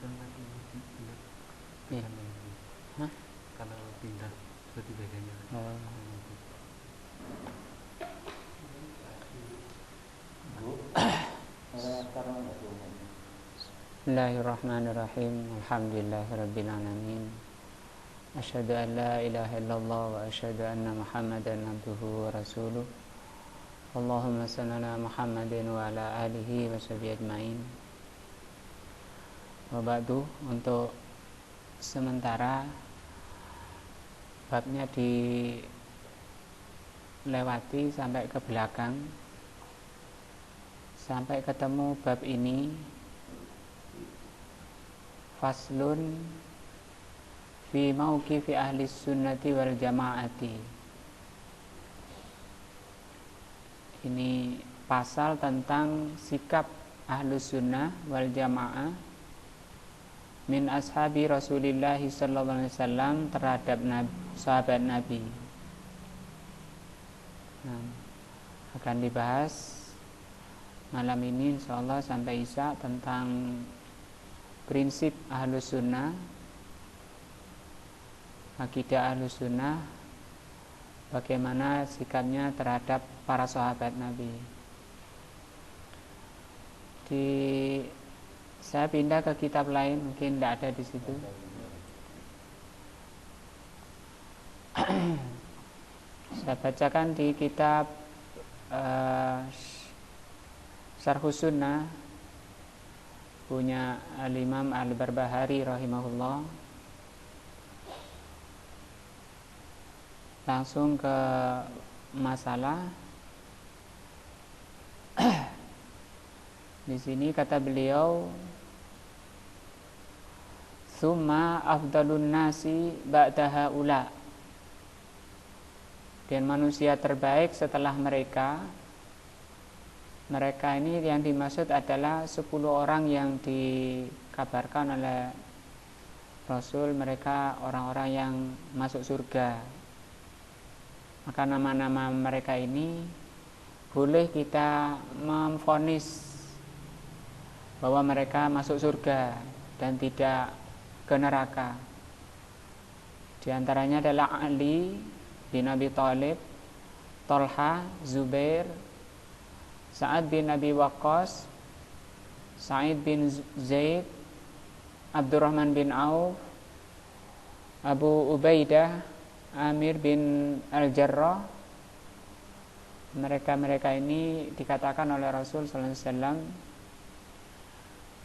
kan lagi pindah Iya. Hah? kalau pindah seperti biasanya Oh. Bismillahirrahmanirrahim. Alhamdulillahirabbil alamin. Asyhadu an la ilaha illallah wa asyhadu anna Muhammadan abduhu wa rasuluh. Allahumma shalli ala Muhammadin wa ala alihi wa sahbihi ajmain. Wa ba'du, untuk sementara babnya dilewati sampai ke belakang, sampai ketemu bab ini, faslun fi mauqifi ahli sunnati wal jamaati. Ini pasal tentang sikap ahlu sunnah wal jamaah min ashabi Rasulillah sallallahu alaihi wasallam terhadap sahabat Nabi. Nah, akan dibahas malam ini insyaallah sampai Isya tentang prinsip ahlu sunnah, akidah ahlu sunnah, bagaimana sikapnya terhadap para sahabat Nabi. Saya pindah ke kitab lain, mungkin tidak ada di situ. Saya bacakan di kitab Syarhus Sunnah punya Al-Imam Al-Barbahari rahimahullah. Langsung ke masalah. Di sini kata beliau, summa afdalun nasi ba'da haula, dan manusia terbaik setelah mereka ini yang dimaksud adalah 10 orang yang dikabarkan oleh Rasul, mereka orang-orang yang masuk surga. Maka nama-nama mereka ini boleh kita memvonis bahwa mereka masuk surga dan tidak ke neraka. Di antaranya adalah Ali bin Abi Thalib, Thalha, Zubair, Sa'ad bin Abi Waqqas, Sa'id bin Zaid, Abdurrahman bin Auf, Abu Ubaidah, Amir bin Al-Jarrah. Mereka ini dikatakan oleh Rasul sallallahu alaihi wasallam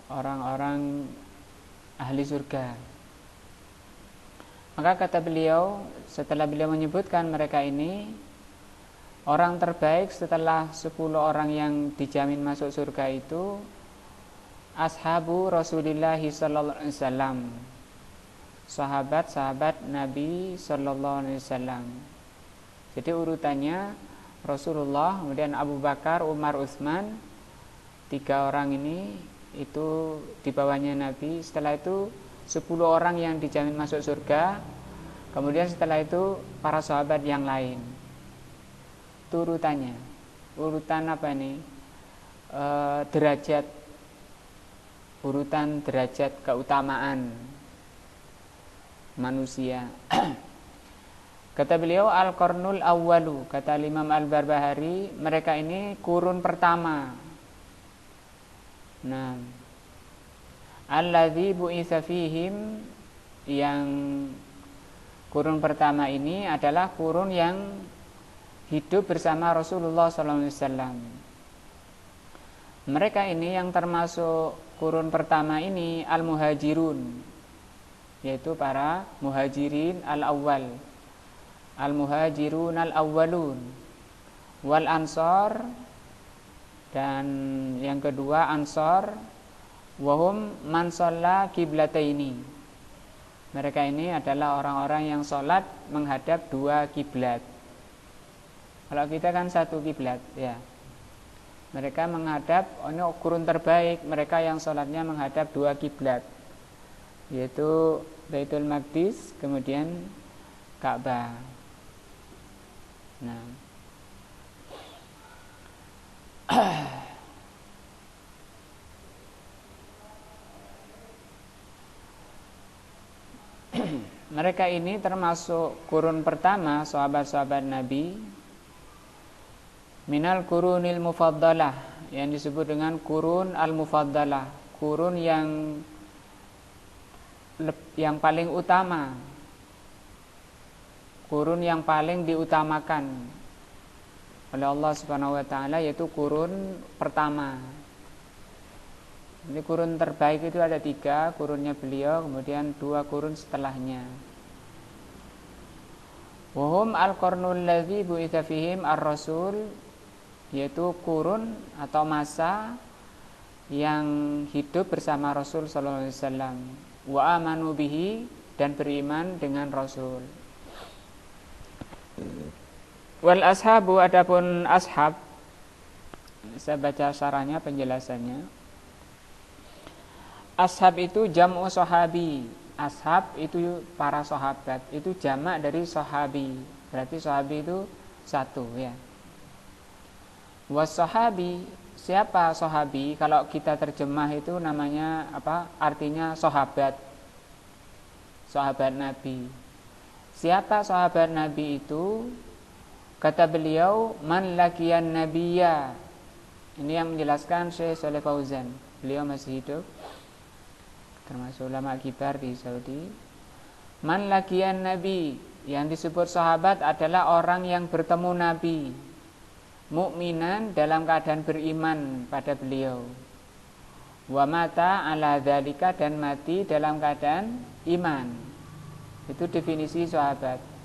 orang-orang ahli surga. Maka kata beliau, setelah beliau menyebutkan mereka ini orang terbaik setelah 10 orang yang dijamin masuk surga itu ashabu Rasulillah sallallahu alaihi wasallam, sahabat-sahabat Nabi sallallahu alaihi wasallam. Jadi urutannya Rasulullah, kemudian Abu Bakar, Umar, Utsman, 3 orang ini itu di bawahnya Nabi. Setelah itu 10 orang yang dijamin masuk surga. Kemudian setelah itu para sahabat yang lain. Itu urutannya. Urutan apa ini? Derajat. Urutan derajat keutamaan manusia. Kata beliau, al-qarnul awwalu, kata Imam Al-Barbahari, mereka ini kurun pertama. Nah, alladzi bu'itsa fihim, yang kurun pertama ini adalah kurun yang hidup bersama Rasulullah SAW. Mereka ini yang termasuk kurun pertama ini al-muhajirun, yaitu para muhajirin al-awwal, al-muhajirun al-awwalun, wal ansor, dan yang kedua ansor, wahum man shalla kiblataini. Mereka ini adalah orang-orang yang sholat menghadap 2 kiblat. Kalau kita kan 1 kiblat, ya. Mereka menghadap, ini kurun terbaik, mereka yang sholatnya menghadap 2 kiblat, yaitu Baitul Maqdis, kemudian Ka'bah. Nah, mereka ini termasuk kurun pertama sahabat-sahabat Nabi, minal kurunil mufaddalah, yang disebut dengan kurun al-mufaddalah, kurun yang paling utama, kurun yang paling diutamakan oleh Allah Subhanahu wa taala, yaitu kurun pertama. Ini kurun terbaik itu ada 3, kurunnya beliau, kemudian 2 kurun setelahnya. Wahum al-qarnul ladzi bu'itsa fihim ar-rasul, yaitu kurun atau masa yang hidup bersama Rasul sallallahu alaihi wasallam, wa amanu bihi, dan beriman dengan Rasul. Wal ashabu, adapun ashab, saya baca syarahnya, penjelasannya. Ashab itu jam'u sahabi. Ashab itu para sahabat, itu jamak dari sahabi. Berarti sahabi itu 1 ya. Was sahabi, siapa sahabi? Kalau kita terjemah itu namanya apa? Artinya sahabat. Sahabat Nabi. Siapa sahabat Nabi itu? Kata beliau, man laqiyan nabiyya. Ini yang menjelaskan Syekh Shalih Fauzan. Beliau masih hidup, termasuk ulama kibar di Saudi. Man laqiyan nabi, yang disebut sahabat adalah orang yang bertemu Nabi, mukminan, dalam keadaan beriman pada beliau, wa mata ala dzalika, dan mati dalam keadaan iman. Itu definisi sahabat.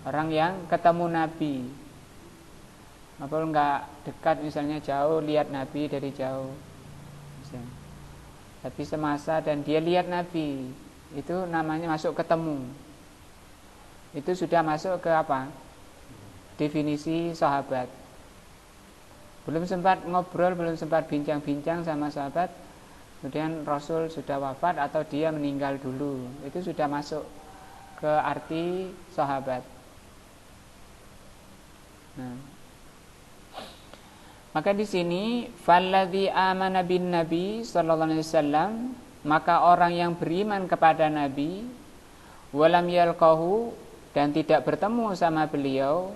Orang yang ketemu Nabi, walaupun enggak dekat, misalnya jauh, lihat Nabi dari jauh misalnya, tapi semasa dan dia lihat Nabi, itu namanya masuk ketemu. Itu sudah masuk ke apa? Definisi sahabat. Belum sempat ngobrol, belum sempat bincang-bincang sama sahabat, kemudian Rasul sudah wafat atau dia meninggal dulu, itu sudah masuk ke arti sahabat. Nah, maka di sini falladzi amana bin nabi sallallahu alaihi wasallam, maka orang yang beriman kepada Nabi, walam yalqahu, dan tidak bertemu sama beliau,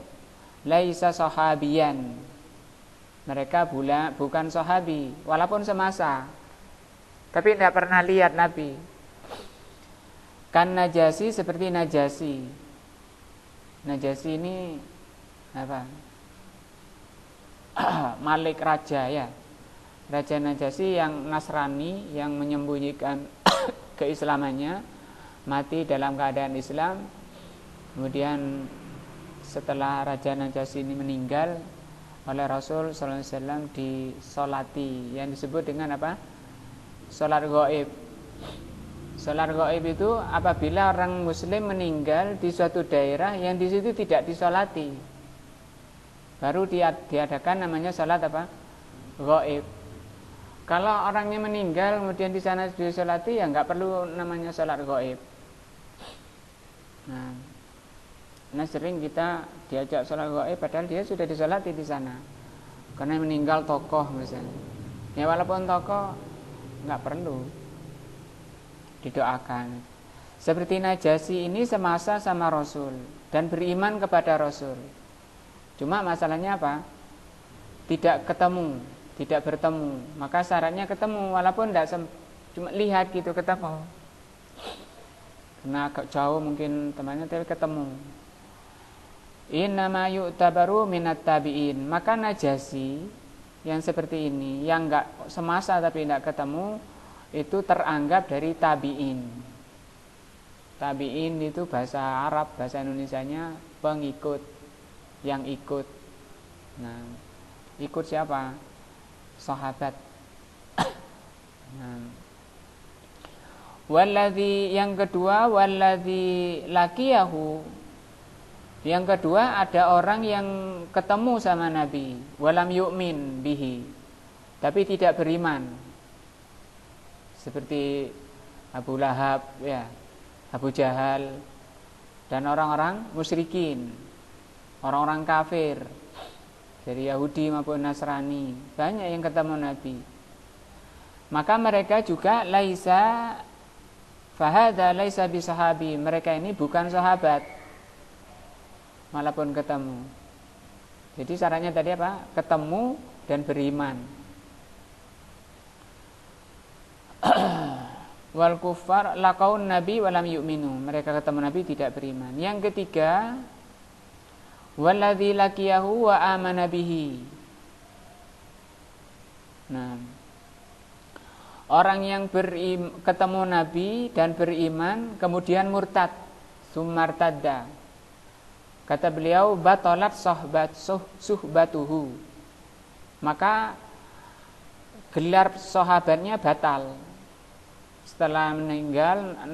laisa sahabiyan, mereka bukan sahabi, walaupun semasa tapi tidak pernah lihat Nabi. Kan Najasi, seperti Najasi. Najasi ini apa? Malik raja ya, Raja Najasi yang Nasrani, yang menyembunyikan keislamannya, mati dalam keadaan Islam. Kemudian setelah Raja Najasi ini meninggal, oleh Rasul sallallahu alaihi wasallam disolati, yang disebut dengan apa? Salat ghaib. Salat ghaib itu apabila orang muslim meninggal di suatu daerah yang di situ tidak disolati, baru diadakan namanya salat apa? Ghaib. Kalau orangnya meninggal kemudian di sana disolati, ya nggak perlu namanya salat ghaib. Nah, sering kita diajak salat ghaib padahal dia sudah disolati di sana, karena meninggal tokoh misalnya. Ya walaupun tokoh nggak perlu didoakan. Seperti Najasi ini semasa sama Rasul dan beriman kepada Rasul. Cuma masalahnya apa? Tidak ketemu, tidak bertemu. Maka syaratnya ketemu, walaupun tidak cuma lihat gitu, ketemu. Karena agak jauh mungkin temannya, tapi ketemu. Innama yu'tabaru minat tabi'in. Maka Najasi yang seperti ini, yang enggak semasa tapi tidak ketemu, itu teranggap dari tabi'in. Tabi'in itu bahasa Arab, bahasa Indonesianya pengikut, yang ikut. Nah, ikut siapa? Sahabat. Nah, walladzi, yang kedua, walladzi laqiyahu. Yang kedua, ada orang yang ketemu sama Nabi, walam yu'min bihi, tapi tidak beriman. Seperti Abu Lahab ya, Abu Jahal, dan orang-orang musyrikin, orang-orang kafir dari Yahudi maupun Nasrani, banyak yang ketemu Nabi. Maka mereka juga laisa Fahadza laisa bisahabi, mereka ini bukan sahabat walaupun ketemu. Jadi syaratnya tadi apa? Ketemu dan beriman. Wal kufar laqaun nabi walam yu'minu, mereka ketemu nabi tidak beriman. Yang ketiga, walladzi laqiyahu wa amana bihi. Nah, orang yang ketemu nabi dan beriman kemudian murtad, sumartadda. Kata beliau, batalat suhbatuhu, maka gelar sahabatnya batal. Setelah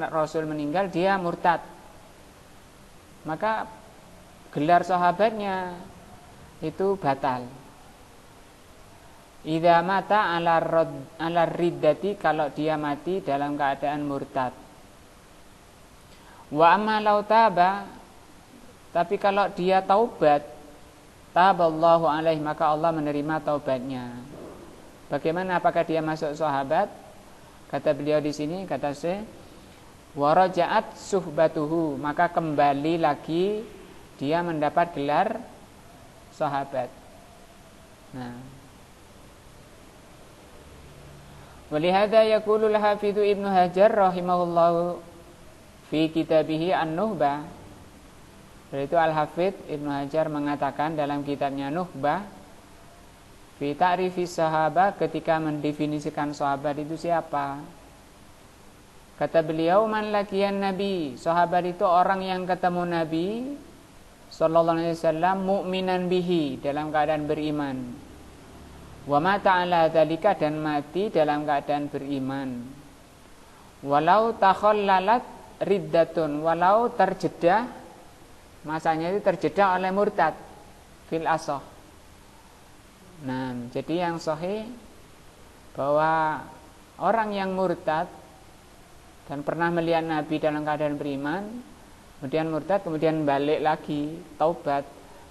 Rasul meninggal, dia murtad, maka gelar sahabatnya itu batal. Idza mata ala riddati, kalau dia mati dalam keadaan murtad. Wa amma law taba, tapi kalau dia taubat, taballahu alaihi, maka Allah menerima taubatnya. Bagaimana, apakah dia masuk sahabat? Kata beliau di sini, kata Syekh, wa raja'at suhbatuhu, maka kembali lagi dia mendapat gelar sahabat. Nah, walihada yaqulul hafidhu Ibnu Hajar rahimahullahu fi kitabih An-Nuhbah. Yaitu Al-Hafidh Ibnu Hajar mengatakan dalam kitabnya Nuhbah, fi ta'rifis sahabah, ketika mendefinisikan sahabat itu siapa. Kata beliau, man laqiyan nabi, sahabat itu orang yang ketemu Nabi sallallahu alaihi wasallam mu'minan bihi, dalam keadaan beriman. Wa mata ala dzalika, dan mati dalam keadaan beriman. Walau takhallalat riddatun, walau terjeda, masanya itu terjeda oleh murtad fil asah. Nah, jadi yang sahih bahwa orang yang murtad dan pernah melihat Nabi dalam keadaan beriman, kemudian murtad, kemudian balik lagi taubat,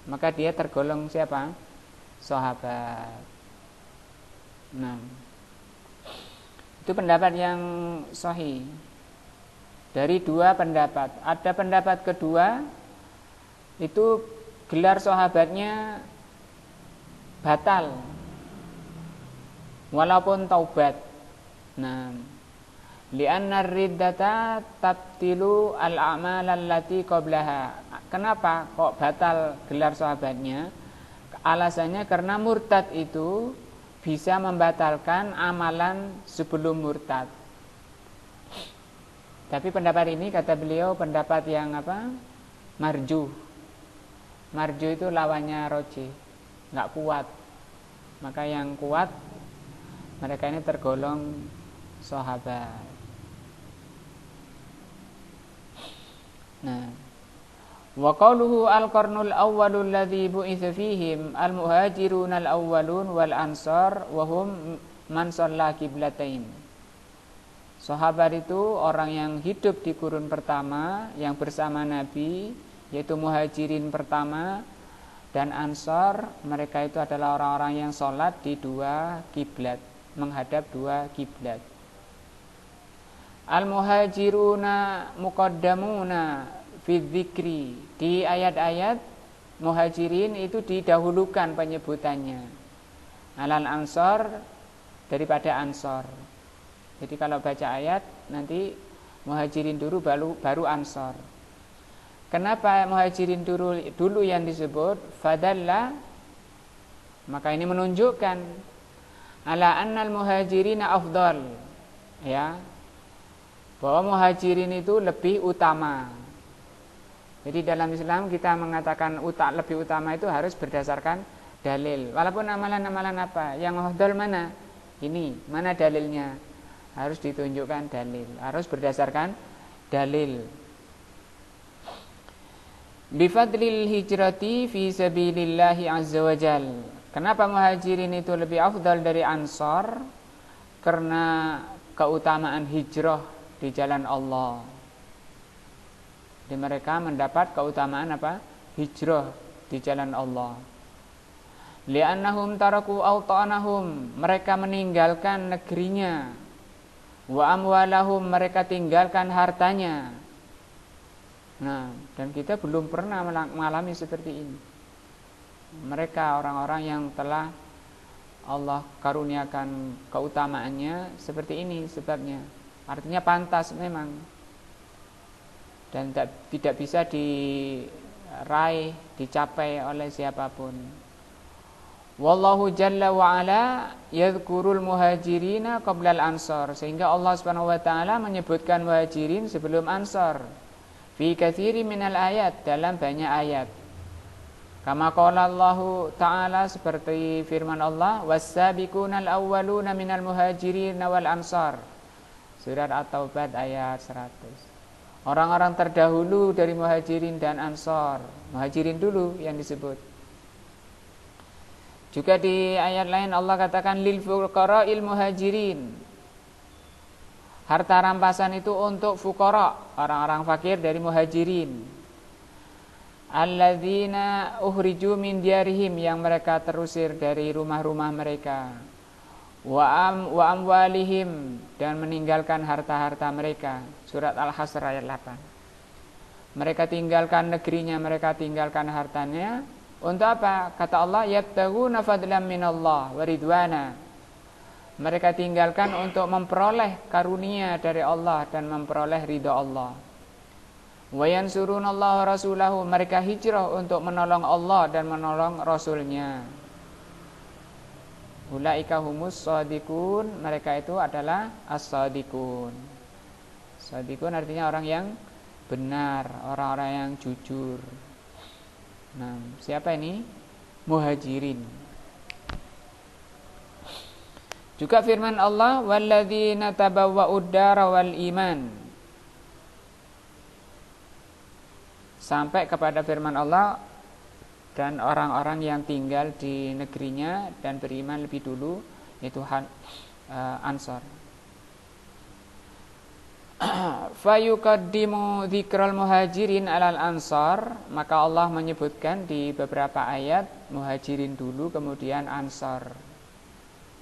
maka dia tergolong siapa? Sahabat. Nah, itu pendapat yang sahih dari dua pendapat. Ada pendapat kedua, itu gelar sahabatnya batal walaupun taubat. Nah, li'anna riddata tabtilu al-a'mal allati qablaha. Kenapa kok batal gelar sahabatnya? Alasannya karena murtad itu bisa membatalkan amalan sebelum murtad. Tapi pendapat ini, kata beliau, pendapat yang apa? Marjuh. Marju itu lawannya roji, nggak kuat. Maka yang kuat, mereka ini tergolong sahabat. Nah, wa qauluhu al-qarnul awwalul ladzi bu'itsa fihim al-muhajirun al-awwalun wal ansar wa hum man shalla qiblatain. Sahabat itu orang yang hidup di kurun pertama yang bersama Nabi, yaitu muhajirin pertama dan ansar. Mereka itu adalah orang-orang yang sholat di dua kiblat, menghadap dua kiblat. Al-muhajiruna muqaddamuna fi dzikri, di ayat-ayat muhajirin itu didahulukan penyebutannya, alal ansar, daripada ansar. Jadi kalau baca ayat nanti muhajirin dulu baru ansar. Kenapa muhajirin dulu yang disebut? Fadalla, maka ini menunjukkan ala annal muhajirina afdal, ya, bahwa muhajirin itu lebih utama. Jadi dalam Islam kita mengatakan lebih utama itu harus berdasarkan dalil. Walaupun amalan-amalan apa, yang afdal mana? Ini, mana dalilnya? Harus ditunjukkan dalil, harus berdasarkan dalil. Bifadlil hijrati fi sabilillahi azza wajal. Kenapa muhajirin itu lebih afdal dari ansar? Karena keutamaan hijrah di jalan Allah. Jadi mereka mendapat keutamaan apa? Hijrah di jalan Allah. Li'annahum taraku awta'anahum, mereka meninggalkan negerinya. Wa amwalahum, mereka tinggalkan hartanya. Nah, dan kita belum pernah mengalami seperti ini. Mereka orang-orang yang telah Allah karuniakan keutamaannya seperti ini sebabnya. Artinya pantas memang. Dan tidak bisa diraih, dicapai oleh siapapun. Wallahu jalla wa ala yadhkurul muhajirina qabla al-ansar, sehingga Allah Subhanahu wa taala menyebutkan muhajirin sebelum ansar. Fi katsiri minal ayat, dalam banyak ayat. Kama qala Allah taala, seperti firman Allah, was-sabiqunal awwaluna minal muhajirin wal ansar. Surat At-Taubah ayat 100. Orang-orang terdahulu dari muhajirin dan ansar. Muhajirin dulu yang disebut. Juga di ayat lain Allah katakan lil fuqara'il muhajirin. Harta rampasan itu untuk fuqara, orang-orang fakir dari muhajirin. Alladzina ukhriju min diyarihim, yang mereka terusir dari rumah-rumah mereka. Wa amwalihim, dan meninggalkan harta-harta mereka. Surat Al-Hasr ayat 8. Mereka tinggalkan negerinya, mereka tinggalkan hartanya. Untuk apa? Kata Allah, yabtaghuna fadlan minallah wa ridwana. Mereka tinggalkan untuk memperoleh karunia dari Allah dan memperoleh ridha Allah. Wa yansurunallaha rasulahu, mereka hijrah untuk menolong Allah dan menolong Rasulnya. Ulaika humus shadiqun, mereka itu adalah as-shadiqun. Shadiqun artinya orang yang benar, orang-orang yang jujur. Nah, siapa ini? Muhajirin. Juga firman Allah, walladzina tabawwa'ud dara wal iman. Sampai kepada firman Allah, dan orang-orang yang tinggal di negerinya dan beriman lebih dulu, yaitu Ansar. Fayuqaddimu dzikral muhajirin alal ansar, maka Allah menyebutkan di beberapa ayat muhajirin dulu kemudian ansar,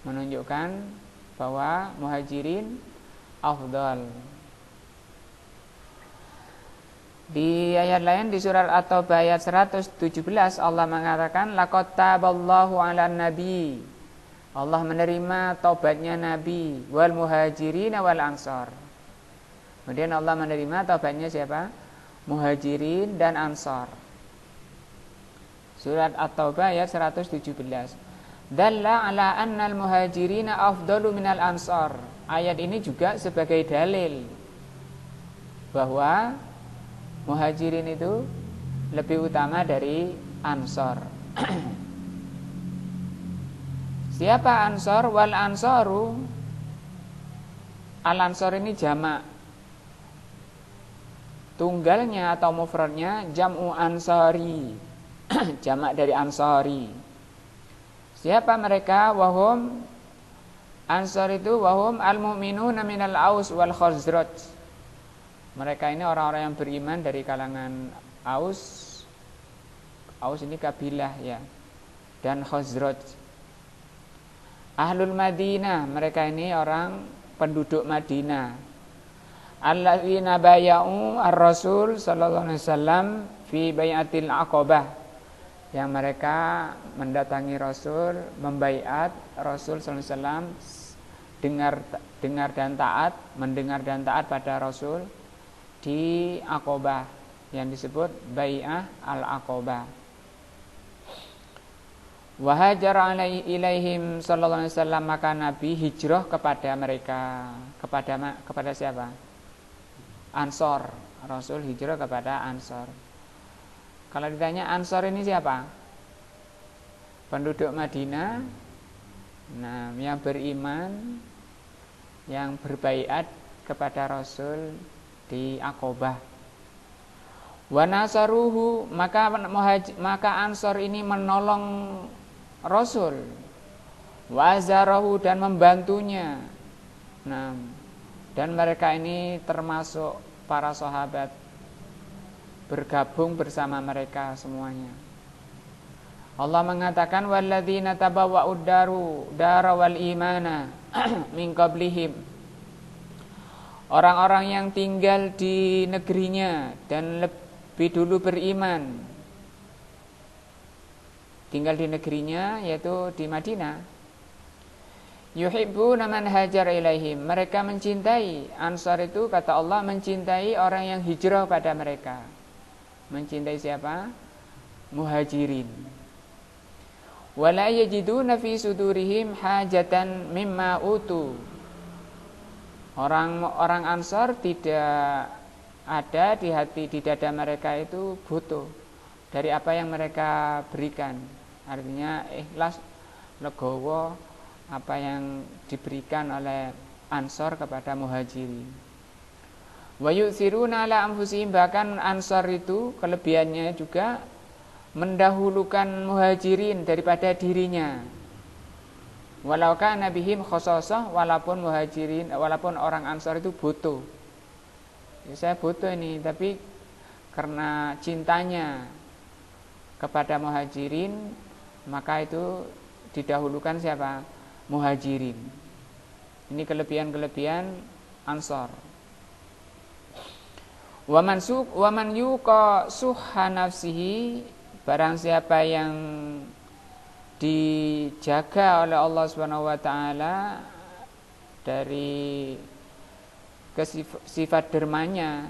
menunjukkan bahwa muhajirin afdal. Di ayat lain di surat At-Taubah ayat 117 Allah mengatakan laqad taballahu 'alan nabi. Allah menerima taubatnya Nabi wal muhajirin wal ansar. Kemudian Allah menerima taubatnya siapa? Muhajirin dan ansar. Surat At-Taubah ayat 117. Dalla 'ala annal muhajirin afdalu minal ansar. Ayat ini juga sebagai dalil bahwa muhajirin itu lebih utama dari ansor. Siapa ansor? Wal ansoru, al ansor ini jamak. Tunggalnya atau mufradnya jam'u ansari. Jamak dari ansari. Siapa mereka? Wahum, ansor itu wahum al-mu'minuna minal aus wal khazraj. Mereka ini orang-orang yang beriman dari kalangan Aus. Aus ini kabilah ya. Dan Khazraj. Ahlul Madinah, mereka ini orang penduduk Madinah. Alladzina bay'u ar-Rasul sallallahu alaihi wasallam fi bai'atil Aqabah. Yang mereka mendatangi Rasul, membaiat Rasul sallallahu alaihi wasallam, dengar dan taat, mendengar dan taat pada Rasul di Aqabah yang disebut Bai'ah al-Aqabah. Wa hajara ilaihim sallallahu alaihi wasallam, maka Nabi hijrah kepada mereka. Kepada siapa? Ansor. Rasul hijrah kepada Ansor. Kalau ditanya Ansor ini siapa? Penduduk Madinah. Nah, yang beriman, yang berbaiat kepada Rasul di Aqabah. Wa nasaruhu, maka Ansor ini menolong Rasul. Wa azarahu, dan membantunya. Nah, dan mereka ini termasuk para sahabat, bergabung bersama mereka semuanya. Allah mengatakan walladzina tabawwa'ud dara wal imana min qablihim. orang-orang yang tinggal di negerinya dan lebih dulu beriman, tinggal di negerinya yaitu di Madinah. Yuhibbuna man hajar ilaihim, mereka mencintai, Ansar itu kata Allah mencintai orang yang hijrah pada mereka. Mencintai siapa? Muhajirin. Wala yajiduna fi sudurihim hajatan mimma utu. Orang Ansar tidak ada di hati, di dada mereka itu butuh dari apa yang mereka berikan. Artinya ikhlas, legowo apa yang diberikan oleh Ansar kepada Muhajirin. Wa yu'thiruna ala anfusihim, bahkan Ansar itu kelebihannya juga mendahulukan Muhajirin daripada dirinya. Walau kana bihim khososah, walaupun Muhajirin, walaupun orang Ansar itu butuh. Ya, saya butuh ini, tapi karena cintanya kepada Muhajirin, maka itu didahulukan siapa? Muhajirin. Ini kelebihan-kelebihan Ansar. Wa man yuqa suhha nafsihi, barang siapa yang dijaga oleh Allah Subhanahu wa taala dari sifat dermanya,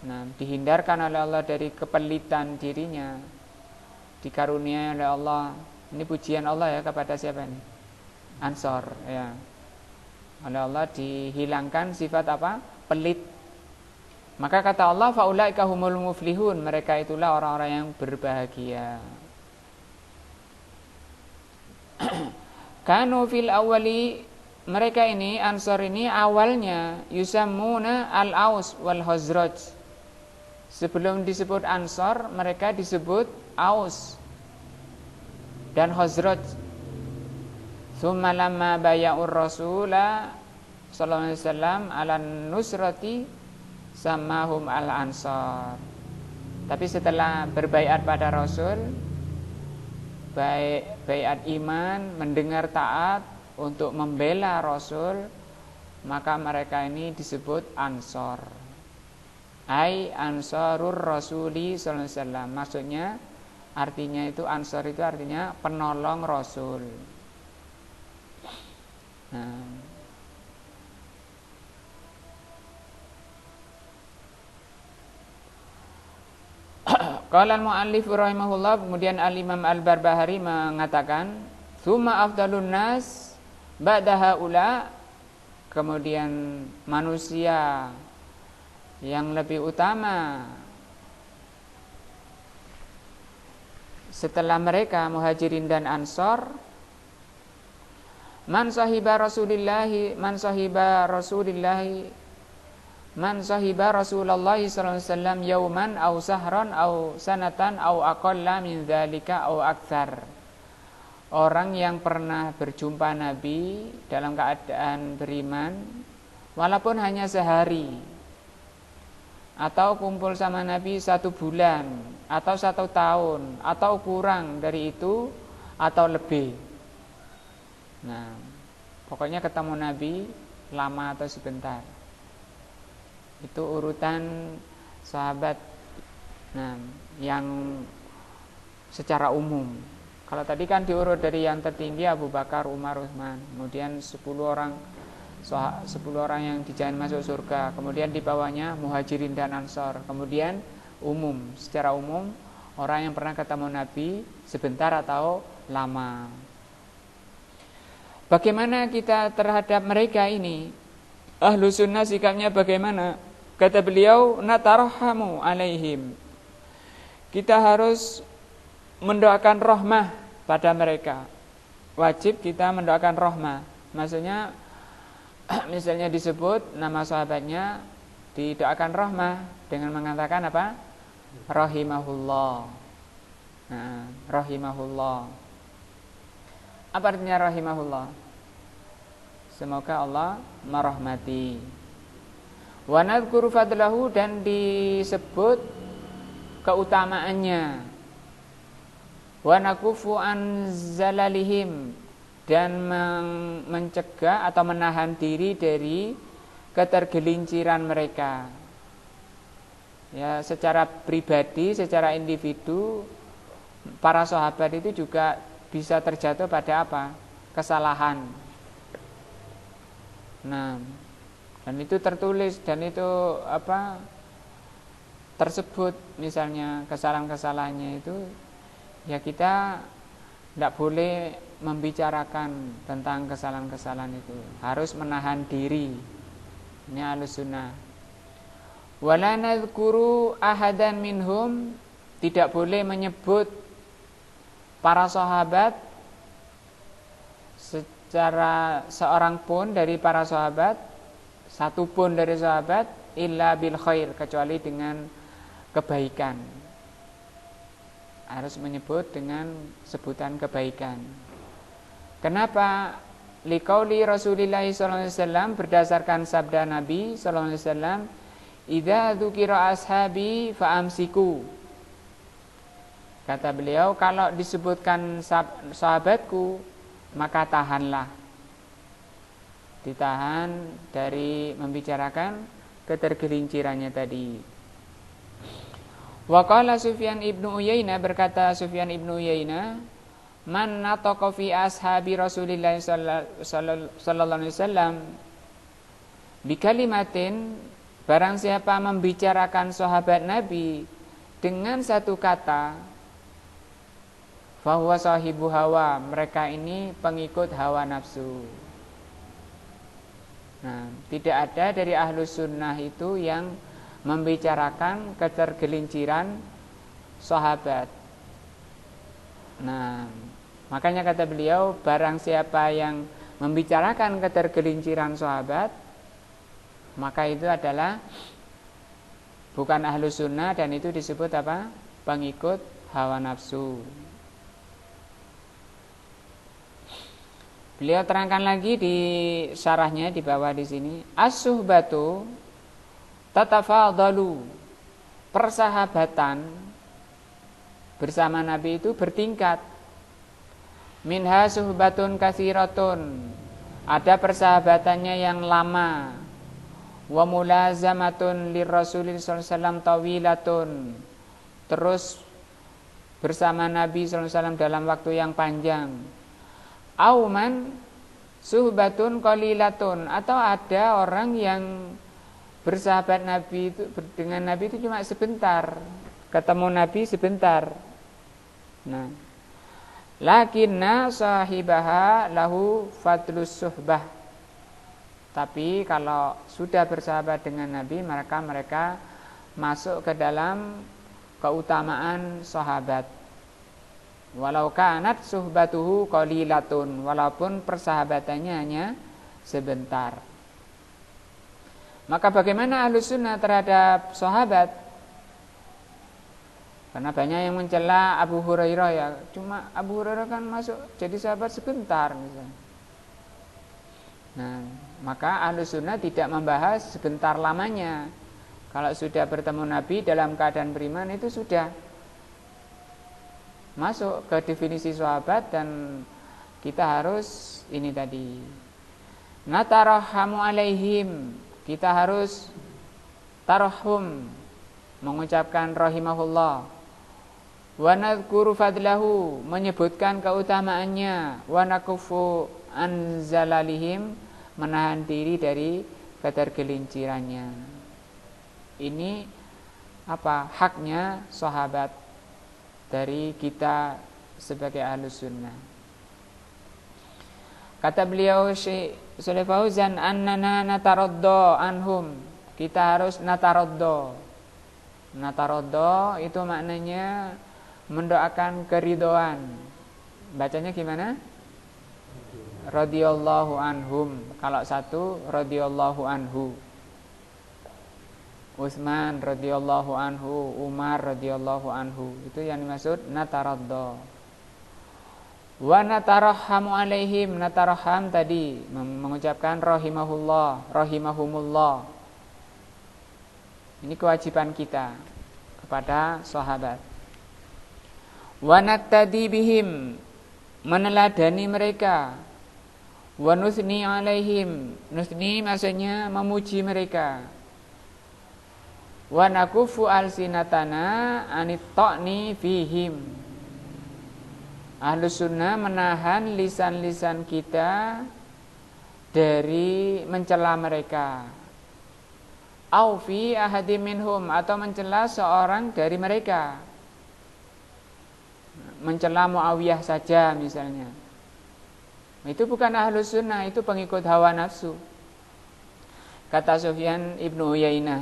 nah, dihindarkan oleh Allah dari kepelitan dirinya, dikaruniai oleh Allah. Ini pujian Allah ya kepada siapa ini? Ansar ya. Oleh Allah dihilangkan sifat apa? Pelit. Maka kata Allah, faulaika humul muflihun, mereka itulah orang-orang yang berbahagia. Kanu fil awali, mereka ini Ansar ini awalnya yusammuna al-Aus wal Khazraj. Sebelum disebut Ansar, mereka disebut Aus dan Khazraj. Tsumma lamma baya'ur rasula sallallahu alaihi wasallam ala nusrati samahum al-Ansar. Tapi setelah berbaiat pada Rasul, baiat iman, mendengar taat untuk membela Rasul, maka mereka ini disebut Ansar. Ai Ansarur Rasuli sallallahu alaihi wasallam. Maksudnya artinya itu Ansar itu artinya penolong Rasul. Nah, qala al-muallif rahimahullah, kemudian al-Imam Al-Barbahari mengatakan, "Tsumma afdalun nas ba'da haula", kemudian manusia yang lebih utama setelah mereka Muhajirin dan Ansar, man sahiba Rasulullah sallallahu alaihi wasallam yauman aw sahran aw sanatan aw aqalla min dzalika aw aktsar. Orang yang pernah berjumpa Nabi dalam keadaan beriman walaupun hanya sehari, atau kumpul sama Nabi 1 bulan atau 1 tahun atau kurang dari itu atau lebih. Nah, pokoknya ketemu Nabi lama atau sebentar. Itu urutan sahabat, nah, yang secara umum. Kalau tadi kan diurut dari yang tertinggi Abu Bakar, Umar, Utsman, kemudian 10 orang yang dijamin masuk surga, kemudian di bawahnya Muhajirin dan Ansar, kemudian umum, secara umum orang yang pernah ketemu Nabi sebentar atau lama. Bagaimana kita terhadap mereka ini? Ahlu sunnah sikapnya bagaimana? Kata beliau, natarahamu alaihim, kita harus mendoakan rahmah pada mereka. Wajib kita mendoakan rahmah. Maksudnya misalnya disebut nama sahabatnya, didoakan rahmah dengan mengatakan apa? Rahimahullah. Nah, rahimahullah. Apa artinya rahimahullah? Semoga Allah merahmati. Wa nadhkuru fadlahu, dan disebut keutamaannya. Wa nakufu an zalalihim, dan mencegah atau menahan diri dari ketergelinciran mereka. Ya, secara pribadi, secara individu, para sahabat itu juga bisa terjatuh pada apa? Kesalahan. Nah, dan itu tertulis dan itu tersebut misalnya kesalahan-kesalahannya itu, ya kita tidak boleh membicarakan tentang kesalahan-kesalahan itu, harus menahan diri. Ini Ahlus Sunnah. Wala nadhkuru ahadan minhum, tidak boleh menyebut para sahabat secara seorang pun dari para sahabat, satu pun dari sahabat, illa bil khair, kecuali dengan kebaikan. Harus menyebut dengan sebutan kebaikan. Kenapa? Liqauli Rasulillah sallallahu alaihi wasallam, berdasarkan sabda Nabi sallallahu alaihi wasallam, idza dzukira ashabi fa'amsiku. Kata beliau, kalau disebutkan sahabatku, maka tahanlah. Ditahan dari membicarakan ketergelincirannya tadi. Wa qala Sufyan ibnu Uyainah, berkata Sufyan ibnu Uyainah, man nataqa fi ashabi Rasulillah sallallahu alaihi wasallam bi kalimatin, barang siapa membicarakan sahabat Nabi dengan satu kata, fahuwa sahibu hawa, mereka ini pengikut hawa nafsu. Nah, tidak ada dari Ahlus Sunnah itu yang membicarakan ketergelinciran sahabat. Nah, makanya kata beliau, barang siapa yang membicarakan ketergelinciran sahabat, maka itu adalah bukan Ahlus Sunnah, dan itu disebut apa? Pengikut hawa nafsu. Beliau terangkan lagi di syarahnya di bawah di sini, as-suhbatu tatafadalu, persahabatan bersama Nabi itu bertingkat. Minha suhbatun katsiratun, ada persahabatannya yang lama. Wa mulazamatun lirrasulil sallallahu alaihi wasallam tawilatun, terus bersama Nabi sallallahu alaihi wasallam dalam waktu yang panjang. Auman suhbatun qalilatun, atau ada orang yang bersahabat Nabi itu dengan Nabi itu cuma sebentar, ketemu Nabi sebentar. Nah, lakinna sahibaha lahu fadlus suhbah, tapi kalau sudah bersahabat dengan Nabi, maka mereka masuk ke dalam keutamaan sahabat. Walau kanat suhbatuhu qalilatun, walaupun persahabatannya hanya sebentar. Maka bagaimana Ahlus Sunnah terhadap sahabat? Karena banyak yang mencela Abu Hurairah, ya, cuma Abu Hurairah kan masuk jadi sahabat sebentar misalnya. Nah, maka Ahlus Sunnah tidak membahas sebentar lamanya. Kalau sudah bertemu Nabi dalam keadaan beriman, itu sudah masuk ke definisi sahabat, dan kita harus ini tadi, natarahamu alaihim, kita harus tarahum, mengucapkan rahimahullah, wa nadhkuru fadlahu, menyebutkan keutamaannya, wa nakufu anzalalihim, menahan diri dari ketergelincirannya. Ini apa? Haknya sahabat dari kita sebagai Ahlus Sunnah. Kata beliau Syekh Shalih Fauzan, annana nataraddo anhum, kita harus nataraddo. Nataraddo itu maknanya mendoakan keridhaan. Bacanya gimana? Radhiyallahu anhum. Kalau satu radhiyallahu anhu, Utsman radhiyallahu anhu, Umar radhiyallahu anhu, itu yang dimaksud nataraddo. Wa natarahhamu alaihim, natarahham tadi mengucapkan rahimahullah, rahimahumullah. Ini kewajiban kita kepada sahabat. Wa nattadi bihim, meneladani mereka. Wa nusni alaihim, nusni maksudnya memuji mereka. Wa nakufu alsinatana anit ta'ni fihim. Ahlus sunnah menahan lisan-lisan kita dari mencela mereka. Au fi ahadim minhum, atau mencela seorang dari mereka. Mencela Muawiyah saja misalnya. Itu bukan ahlus sunnah, itu pengikut hawa nafsu. Kata Sufyan Ibnu Uyainah,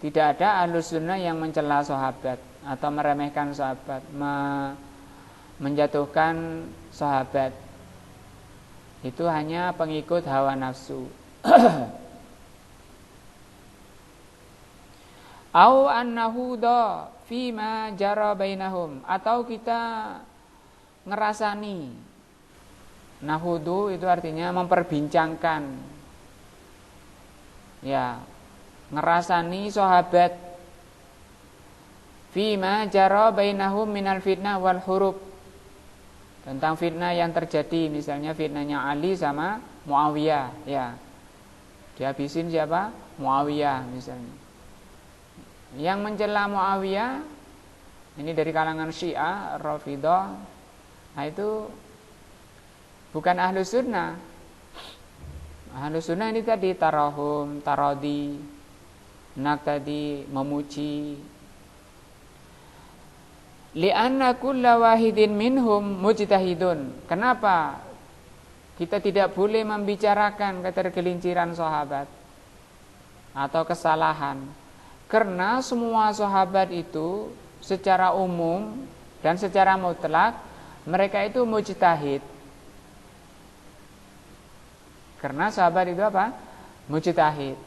tidak ada ahlus sunnah yang mencela sahabat atau meremehkan sahabat, menjatuhkan sahabat. Itu hanya pengikut hawa nafsu. Au annahu da fima jara bainahum, atau kita ngerasani. Nahudu itu artinya memperbincangkan. Ya, ngerasani sahabat fima jara bainahum minal fitnah wal hurub, tentang fitnah yang terjadi, misalnya fitnahnya Ali sama Muawiyah, ya. Dihabisin siapa? Muawiyah misalnya. Yang mencela Muawiyah ini dari kalangan Syiah, Rafidhah, nah itu bukan ahlus sunnah. Ahlus sunnah ini tadi tarahum, taradi, tadi memuji. Li'anna kulla wahidin minhum mujtahidun. Kenapa kita tidak boleh membicarakan ketergelinciran sahabat atau kesalahan? Karena semua sahabat itu secara umum dan secara mutlak mereka itu mujtahid. Karena sahabat itu apa? Mujtahid.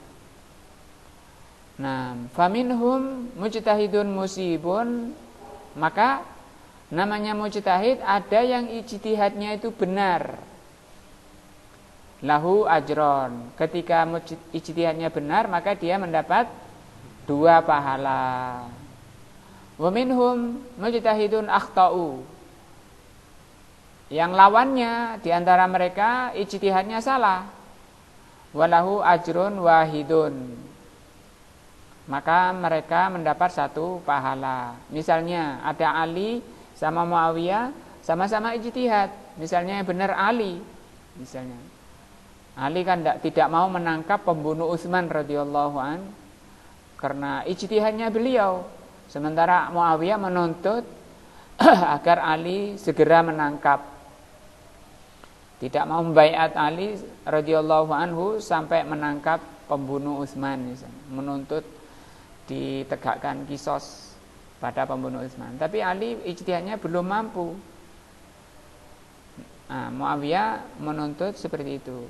Nah, faminhum mujtahidun musibun, maka namanya mujtahid ada yang ijtihadnya itu benar. Lahu ajron. Ketika ijtihadnya benar, maka dia mendapat 2 pahala. Wa minhum mujtahidun akhtau. Yang lawannya di antara mereka ijtihadnya salah. Walahu ajrun wahidun. Maka mereka mendapat 1 pahala. Misalnya ada Ali sama Muawiyah sama-sama ijtihad. Misalnya yang benar Ali. Misalnya Ali kan tidak mau menangkap pembunuh Utsman radhiyallahu an karena ijtihadnya beliau. Sementara Muawiyah menuntut agar Ali segera menangkap. Tidak mau membaiat Ali radhiyallahu anhu sampai menangkap pembunuh Utsman, menuntut ditegakkan kisos pada pembunuh Utsman. Tapi Ali ijtihadnya belum mampu. Nah, Muawiyah menuntut seperti itu.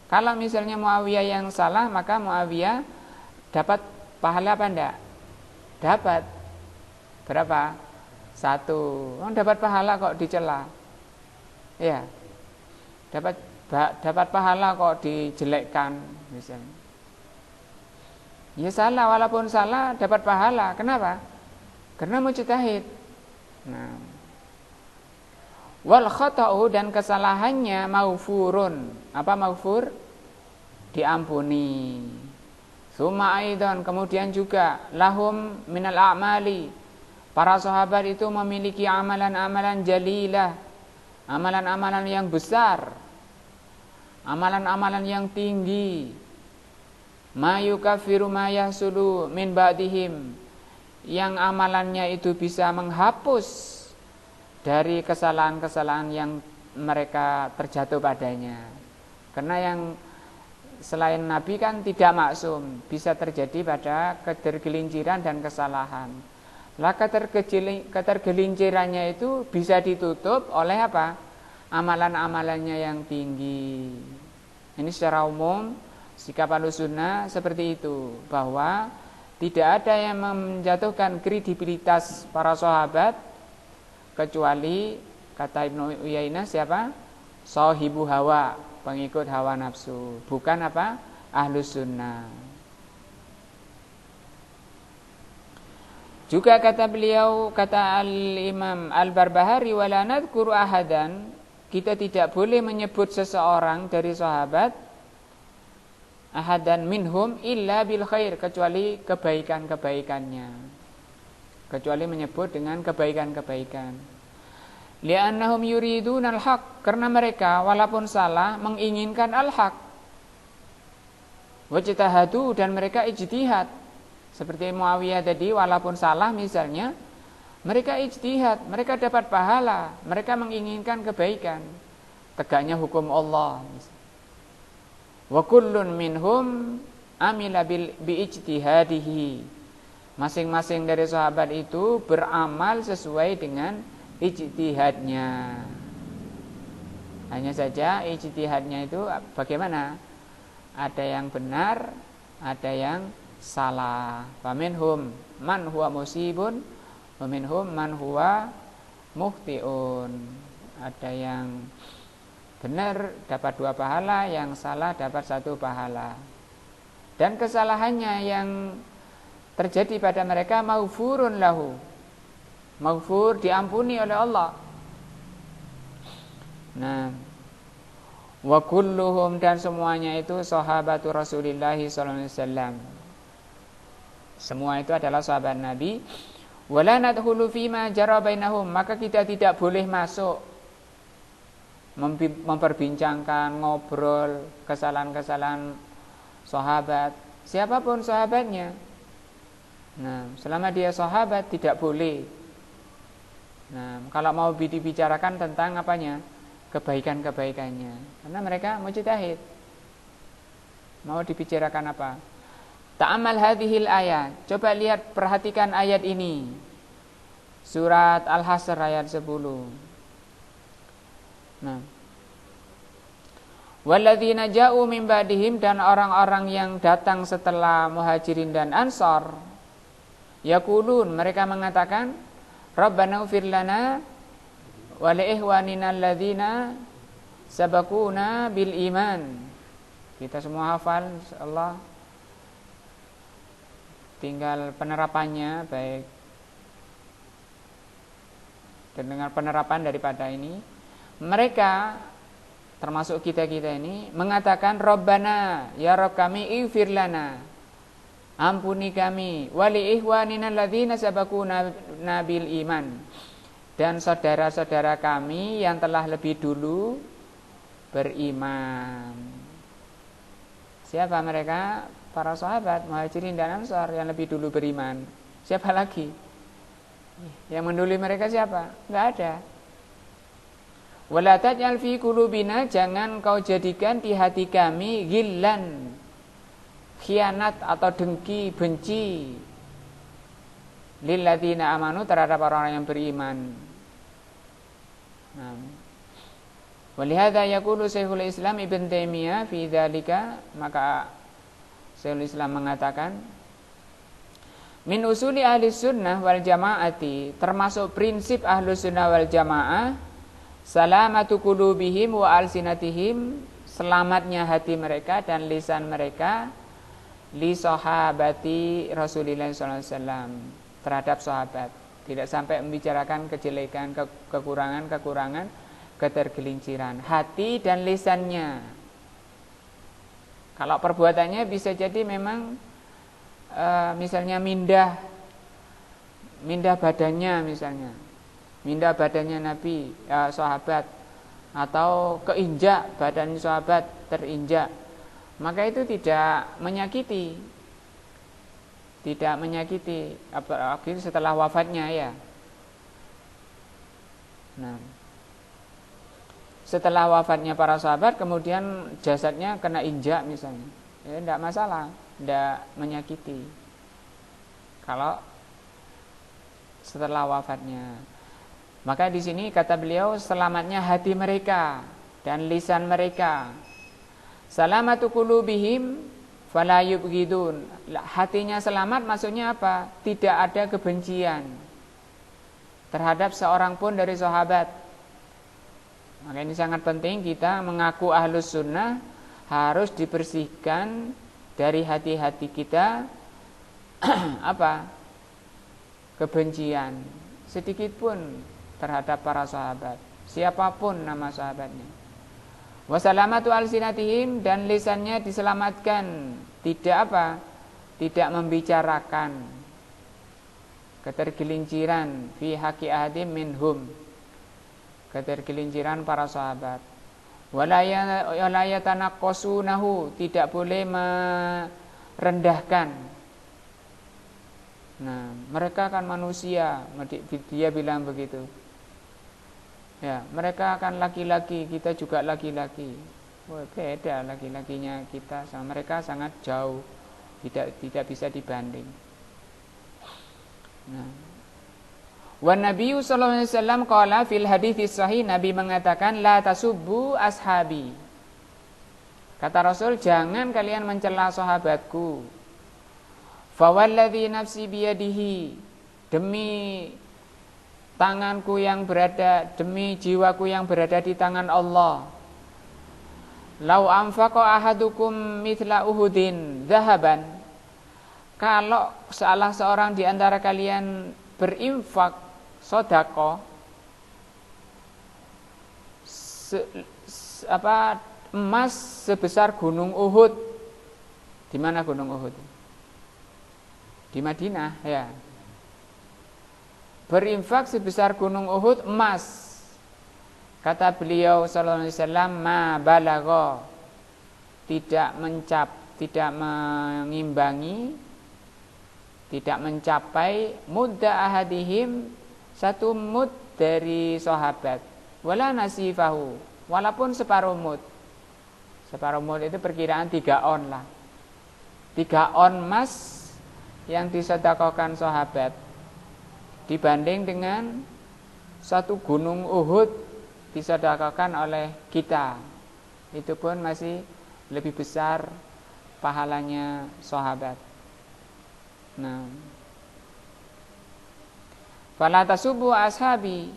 Kalau misalnya Muawiyah yang salah, maka Muawiyah dapat pahala apa enggak? Dapat. Berapa? 1. Dapat pahala kok dicela. Ya. Dapat pahala kok dijelekkan misalnya. Ya salah, walaupun salah dapat pahala. Kenapa? Karena mujtahid. Nah. Wal khata'u, dan kesalahannya maghfurun. Apa maghfur? Diampuni. Summa aidan, kemudian juga lahum minal a'mali. Para sahabat itu memiliki amalan-amalan jalilah, amalan-amalan yang besar, amalan-amalan yang tinggi. Ma yukaffiru ma yahsulu min ba'dihim, yang amalannya itu bisa menghapus dari kesalahan-kesalahan yang mereka terjatuh padanya. Karena yang selain Nabi kan tidak maksum, bisa terjadi pada ketergelinciran dan kesalahan. Lah ketergelincirannya itu bisa ditutup oleh apa? Amalan-amalannya yang tinggi. Ini secara umum sikap Ahlussunnah seperti itu, bahwa tidak ada yang menjatuhkan kredibilitas para sahabat kecuali, kata Ibnu Uyainah, siapa? Sahibu hawa, pengikut hawa nafsu, bukan apa? Ahlussunnah. Juga kata beliau, kata Al-Imam Al-Barbahari, wala nadhkuru ahadan, kita tidak boleh menyebut seseorang dari sahabat ahadan minhum illa bil khair, kecuali kebaikan-kebaikannya, kecuali menyebut dengan kebaikan-kebaikan. Li'annahum yuridunal haq, karena mereka walaupun salah menginginkan al-haq. Wajtahadu, dan mereka ijtihad. Seperti Muawiyah tadi, walaupun salah misalnya, mereka ijtihad, mereka dapat pahala, mereka menginginkan kebaikan, tegaknya hukum Allah. Wa kullun minhum amila bi ijtihadihi. Masing-masing dari sahabat itu beramal sesuai dengan ijtihadnya. Hanya saja ijtihadnya itu bagaimana? Ada yang benar, ada yang salah. Faminhum man huwa musibun, wa minhum man huwa muhtiun. Ada yang benar dapat 2 pahala, yang salah dapat 1 pahala. Dan kesalahannya yang terjadi pada mereka maghfurun lahu, maghfur, diampuni oleh Allah. Nah, wa kulluhum, dan semuanya itu sahabatu Rasulillah sallallahu alaihi wasallam. Semua itu adalah sahabat Nabi. Wala nadkhulu fima jara bainahum, maka kita tidak boleh masuk memperbincangkan, ngobrol kesalahan-kesalahan sahabat, siapapun sahabatnya. Nah, selama dia sahabat tidak boleh. Nah, kalau mau dibicarakan tentang apanya? Kebaikan-kebaikannya. Karena mereka mujtahid. Mau dibicarakan apa? Ta'amal hadhil ayat. Coba lihat, perhatikan ayat ini. Surat Al-Hasr ayat 10. Nah. Walladzina ja'u min ba'dihim, dan orang-orang yang datang setelah Muhajirin dan Ansar, yaqulun, mereka mengatakan, Rabbana ighfir lana wa li ikhwanina alladzina sabaquna bil iman. Kita semua hafal insyaallah. Tinggal penerapannya, baik dan dengan penerapan daripada ini. Mereka termasuk kita-kita ini mengatakan Rabbana, ya Rabb kami, ighfir lana, ampuni kami, wali ikhwanina alladzina sabaquna bil iman, dan saudara-saudara kami yang telah lebih dulu beriman. Siapa mereka? Para sahabat Muhajirin dan Ansar yang lebih dulu beriman. Siapa lagi? Yang mendahului mereka siapa? Enggak ada. Wala taj'al fi qulubina, jangan kau jadikan di hati kami ghillan, khianat atau dengki, benci, lilladzina amanu, terhadap orang-orang yang beriman. Nah, walihada yaqulu Syekhul Islam Ibn Taimiyah fi dzalika, maka Syekhul Islam mengatakan, min usuli ahli sunnah wal jamaati, termasuk prinsip ahli sunnah wal jamaah, salamatu qulubihim wa alsinatihim, selamatnya hati mereka dan lisan mereka, li sahabati Rasulillah sallallahu alaihi wasallam, terhadap sahabat. Tidak sampai membicarakan kejelekan, kekurangan, ketergelinciran, hati dan lisannya. Kalau perbuatannya bisa jadi memang misalnya mindah badannya, misalnya mindah badannya Nabi, sahabat, atau keinjak badan sahabat, terinjak, maka itu tidak menyakiti, apalagi setelah wafatnya ya. Nah, setelah wafatnya para sahabat kemudian jasadnya kena injak misalnya, ya tidak masalah, tidak menyakiti kalau setelah wafatnya. Maka di sini kata beliau, selamatnya hati mereka dan lisan mereka. Salamatu qulubihim fala yubghidun. Hatinya selamat maksudnya apa? Tidak ada kebencian terhadap seorang pun dari sahabat. Maka ini sangat penting, kita mengaku ahlus sunnah harus dibersihkan dari hati-hati kita apa? Kebencian sedikit pun terhadap para sahabat. siapapun nama sahabatnya. Wasalamatu alsinatihim, dan lisannya diselamatkan, tidak apa? Tidak membicarakan ketergelinciran fi haqqi ahadim minhum, ketergelinciran para sahabat. Wala yatanaqqasunahu, tidak boleh merendahkan. Nah, mereka kan manusia, dia bilang begitu. Ya, mereka akan laki-laki, kita juga laki-laki. Wah, beda laki-lakinya kita sama mereka sangat jauh, tidak bisa dibanding. Nah, wan Nabiyyu sallallahu alaihi wasallam qala fil hadits sahih, Nabi mengatakan la tasubbu ashabi. Kata Rasul, jangan kalian mencela sahabatku. Fa walladzi nafsi biyadihi, demi tanganku yang berada, demi jiwaku yang berada di tangan Allah. Lau anfaqa ahadukum mithla Uhudin zahaban, kalau salah seorang di antara kalian berinfak sedekah emas sebesar gunung Uhud. Di mana gunung Uhud? Di Madinah, ya. Berinfak sebesar gunung Uhud emas. Kata beliau sallallahu alaihi wasallam, ma balagha, tidak mengimbangi, tidak mencapai mudda ahadihim, satu mud dari sahabat, wala nasifahu, walaupun separuh mud. Separuh mud itu perkiraan 3 on lah. 3 on emas yang disedekahkan sahabat dibanding dengan satu gunung Uhud disedekahkan oleh kita, itu pun masih lebih besar pahalanya sahabat. Nah, fala tasubbu ashabi,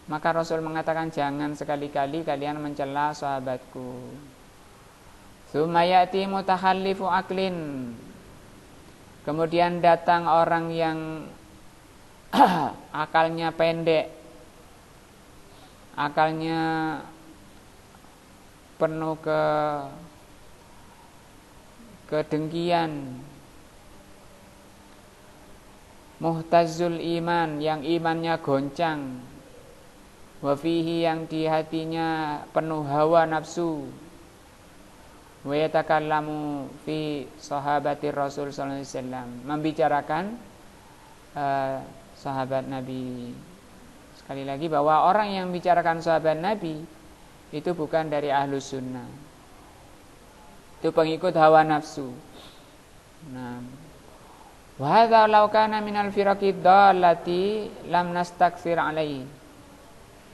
maka Rasul mengatakan jangan sekali-kali kalian mencela sahabatku. Tsumma ya'ti mutakhallifu aklin, kemudian datang orang yang akalnya pendek, akalnya penuh kedengkian, muhtazul iman, yang imannya goncang, wa fihi, yang di hatinya penuh hawa nafsu, wa yatakallamu fi sahabati Rasul sallallahu alaihi wasallam, membicarakan sahabat Nabi. Sekali lagi bahwa orang yang membicarakan sahabat Nabi itu bukan dari ahlus sunnah, itu pengikut hawa nafsu. Nah, wa hadza law kana minal firaqid dallati lam nastakthir alaihi.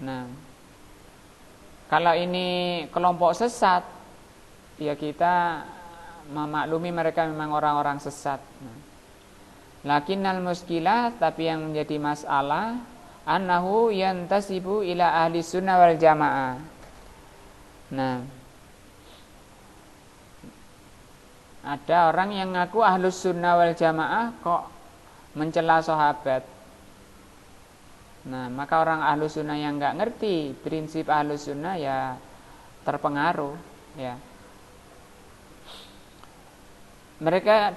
Nah, kalau ini kelompok sesat, ya kita memaklumi mereka memang orang-orang sesat. Nah, lakinnal muskilah, tapi yang menjadi masalah, annahu yantasibu ila ahli sunnah wal jamaah. Nah, ada orang yang ngaku ahlus sunnah wal jamaah kok mencela sahabat. Nah, maka orang ahlus sunnah yang nggak ngerti prinsip ahlus sunnah ya terpengaruh, ya.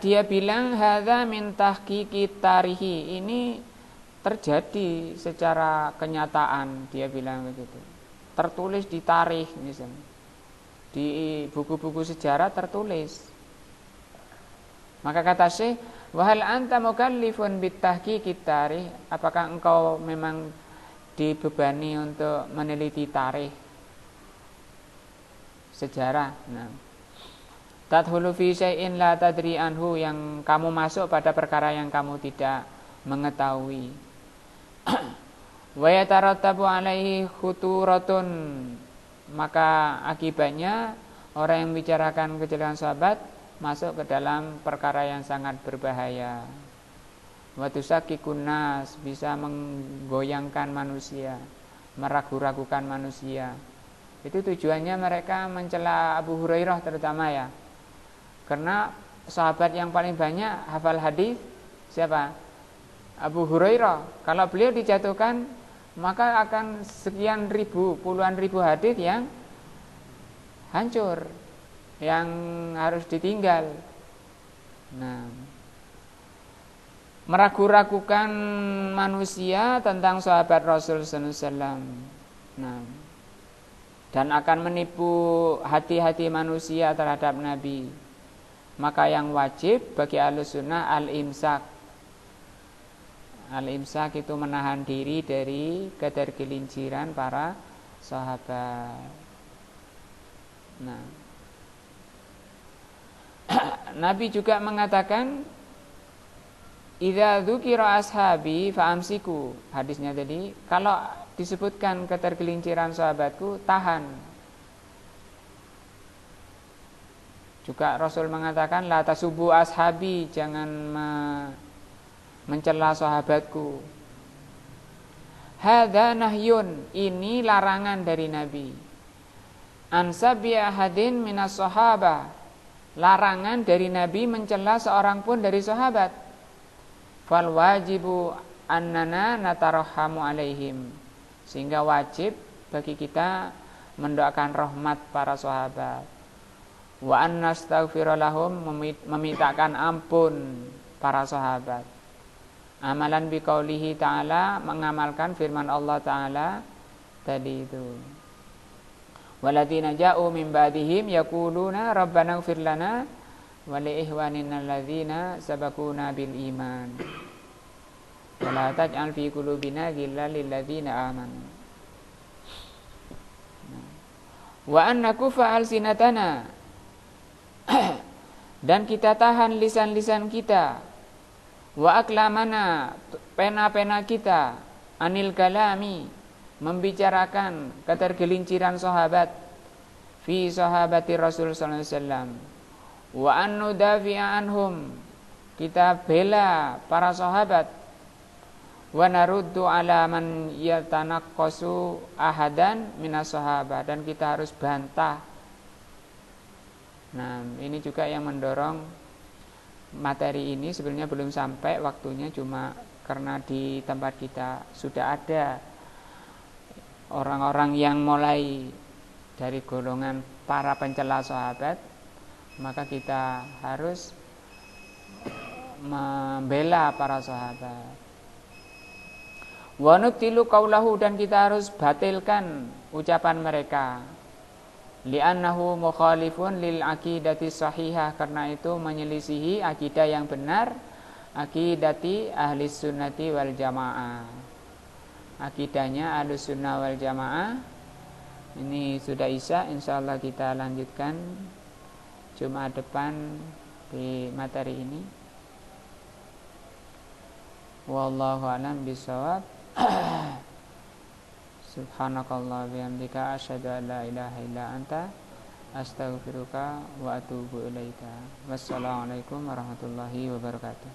Dia bilang hadza min tahqiqi tarihi, ini terjadi secara kenyataan, dia bilang begitu. Tertulis di tarikh misalnya. Di buku-buku sejarah tertulis. Maka kata Syekh, wa hal anta mukallifun bitahqiqi tarikh, apakah engkau memang dibebani untuk meneliti tarikh sejarah? Nah, tadkhulu fi syai'in la tadri anhu, yang kamu masuk pada perkara yang kamu tidak mengetahui. Wa yatarattabu alaihi khuturatun, maka akibatnya orang yang membicarakan kecelakaan sahabat masuk ke dalam perkara yang sangat berbahaya. Wa tusakkikun nas, bisa menggoyangkan manusia, meragu-ragukan manusia. Itu tujuannya mereka mencela Abu Hurairah terutama, ya. Karena sahabat yang paling banyak hafal hadis siapa? Abu Hurairah. Kalau beliau dijatuhkan, maka akan sekian ribu, puluhan ribu hadis yang hancur, yang harus ditinggal. Nah, meragu-ragukan manusia tentang sahabat Rasul sallallahu alaihi wasallam. Nah, dan akan menipu hati-hati manusia terhadap Nabi. Maka yang wajib bagi Ahlussunnah al-imsak. Al-imsak itu menahan diri dari ketergelinciran para sahabat. Nah, Nabi juga mengatakan, idza dzukira ashabi fa'amsiku. Hadisnya tadi, kalau disebutkan ketergelinciran sahabatku, tahan. Juga Rasul mengatakan, la tasubbu ashabi, jangan mencela sahabatku. Hadza nahyun, ini larangan dari Nabi. Ansabi ahadin minas sahabah, larangan dari Nabi mencela seorang pun dari sahabat. Fal wajibu annana natarahamu alaihim, sehingga wajib bagi kita mendoakan rahmat para sahabat. Wa annastaghfira lahum, memintakan ampun para sahabat. Amalan biqaulihi ta'ala, mengamalkan firman Allah Ta'ala tadi itu. Walladzina ja'u min ba'dihim yaquluna rabbana ighfir lana wa li ikhwanina alladzina sabaquna bil iman wa la taj'al fi qulubina ghillan lil ladzina amanu wa an nakufa alsinatana, dan kita tahan lisan-lisan kita, wa aklamana, pena-pena kita, anil kalami, membicarakan ketergelinciran sahabat, fi sahabati Rasul sallallahu alaihi wasallam, wa an nudafi'a anhum, kita bela para sahabat, wa naruddu ala man yatanaqqasu ahadan minas sahabat, dan kita harus bantah. Nah, ini juga yang mendorong materi ini. Sebenarnya belum sampai waktunya, cuma karena di tempat kita sudah ada orang-orang yang mulai dari golongan para pencela sahabat, maka kita harus membela para sahabat. Wa nubtilu qaulahu, dan kita harus batilkan ucapan mereka. Li'annahu mukhalifun lil aqidati sahihah, karena itu menyelisihi akidah yang benar, aqidati ahli sunnati wal jamaah, akidahnya ahli sunnah wal jamaah. Ini sudah isya, insyaallah kita lanjutkan Jumat depan di materi ini. Wallahu a'lam bishawab. Subhanakallah bihamdika asyhadu an la ilaha illa anta astaghfiruka wa atubu ilaika. Wassalamualaikum warahmatullahi wabarakatuh.